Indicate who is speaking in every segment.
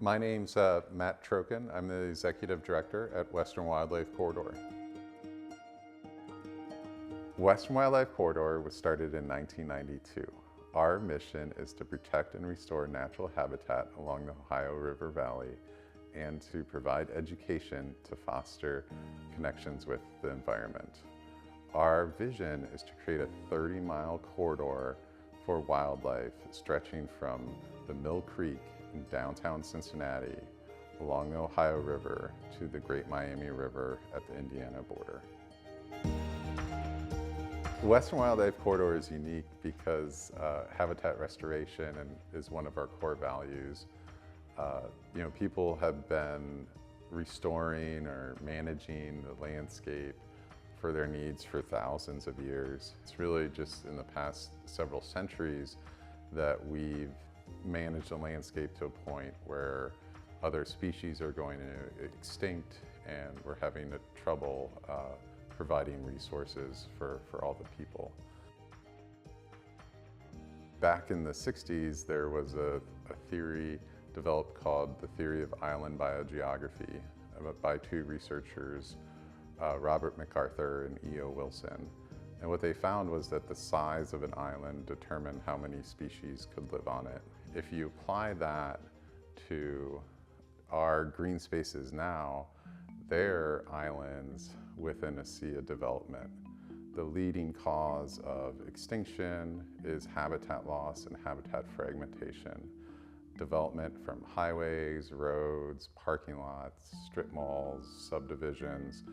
Speaker 1: My name's Matt Trokin. I'm the Executive Director at Western Wildlife Corridor. Western Wildlife Corridor was started in 1992. Our mission is to protect and restore natural habitat along the Ohio River Valley and to provide education to foster connections with the environment. Our vision is to create a 30-mile corridor for wildlife stretching from the Mill Creek in downtown Cincinnati along the Ohio River to the Great Miami River at the Indiana border. The Western Wildlife Corridor is unique because habitat restoration is one of our core values. People have been restoring or managing the landscape for their needs for thousands of years. It's really just in the past several centuries that we've managed the landscape to a point where other species are going extinct and we're having trouble providing resources for all the people. Back in the 60s, there was a theory developed called the theory of island biogeography by two researchers, Robert MacArthur and E.O. Wilson. And what they found was that the size of an island determined how many species could live on it. If you apply that to our green spaces now, they're islands within a sea of development. The leading cause of extinction is habitat loss and habitat fragmentation. Development from highways, roads, parking lots, strip malls, subdivisions,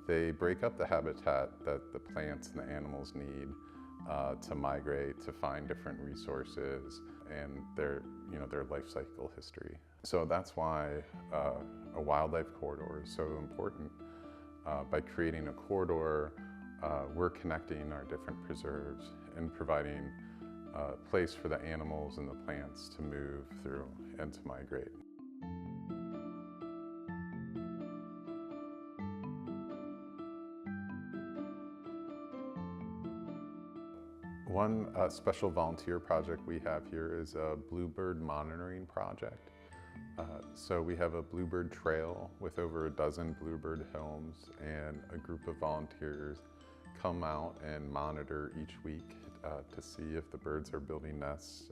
Speaker 1: they break up the habitat that the plants and the animals need to migrate, to find different resources and their life cycle history. So that's why a wildlife corridor is so important. By creating a corridor, we're connecting our different preserves and providing a place for the animals and the plants to move through and to migrate. One special volunteer project we have here is a bluebird monitoring project. So we have a bluebird trail with over a dozen bluebird homes, and a group of volunteers come out and monitor each week to see if the birds are building nests.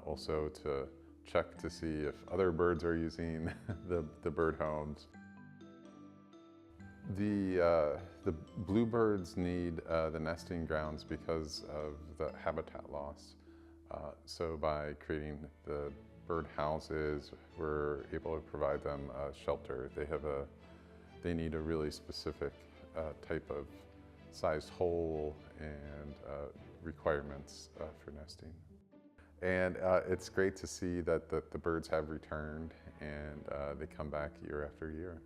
Speaker 1: Also to check to see if other birds are using the bird homes. The bluebirds need the nesting grounds because of the habitat loss. So by creating the bird houses, we're able to provide them shelter. They need a really specific type of sized hole and requirements for nesting. And it's great to see that the birds have returned and they come back year after year.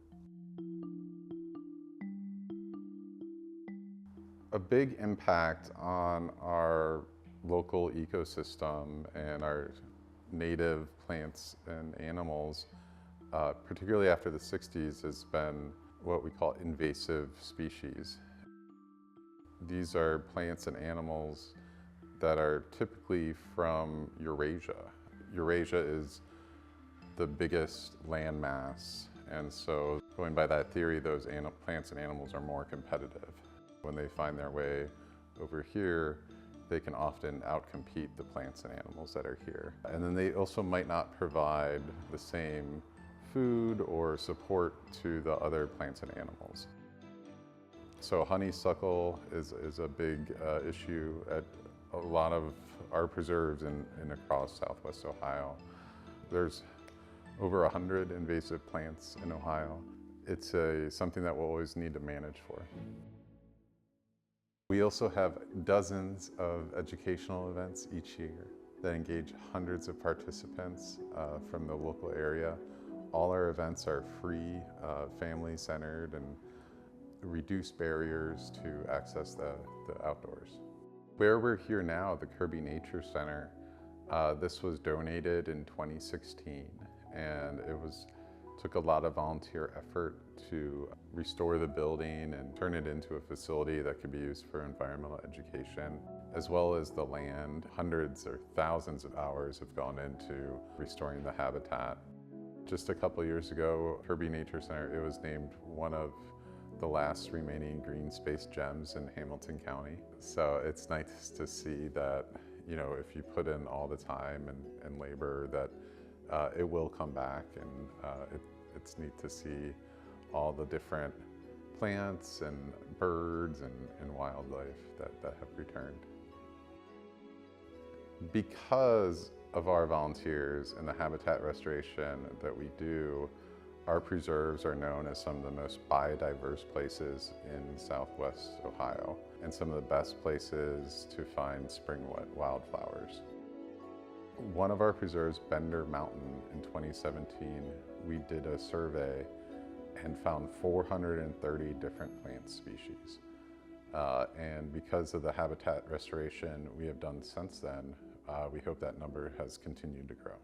Speaker 1: A big impact on our local ecosystem and our native plants and animals, particularly after the 60s, has been what we call invasive species. These are plants and animals that are typically from Eurasia. Eurasia is the biggest land mass, and so going by that theory, those plants and animals are more competitive. When they find their way over here, they can often outcompete the plants and animals that are here. And then they also might not provide the same food or support to the other plants and animals. So honeysuckle is a big issue at a lot of our preserves in across Southwest Ohio. There's over 100 invasive plants in Ohio. It's something that we'll always need to manage for. We also have dozens of educational events each year that engage hundreds of participants from the local area. All our events are free, family-centered, and reduce barriers to access the outdoors. Where we're here now, the Kirby Nature Center, this was donated in 2016, and it took a lot of volunteer effort to restore the building and turn it into a facility that could be used for environmental education, as well as the land. Hundreds or thousands of hours have gone into restoring the habitat. Just a couple years ago, Kirby Nature Center, it was named one of the last remaining green space gems in Hamilton County. So it's nice to see that, you know, if you put in all the time and labor, that it will come back, and it's neat to see all the different plants and birds and wildlife that have returned. Because of our volunteers and the habitat restoration that we do, our preserves are known as some of the most biodiverse places in Southwest Ohio and some of the best places to find spring wildflowers. One of our preserves, Bender Mountain, in 2017, we did a survey and found 430 different plant species. And because of the habitat restoration we have done since then, we hope that number has continued to grow.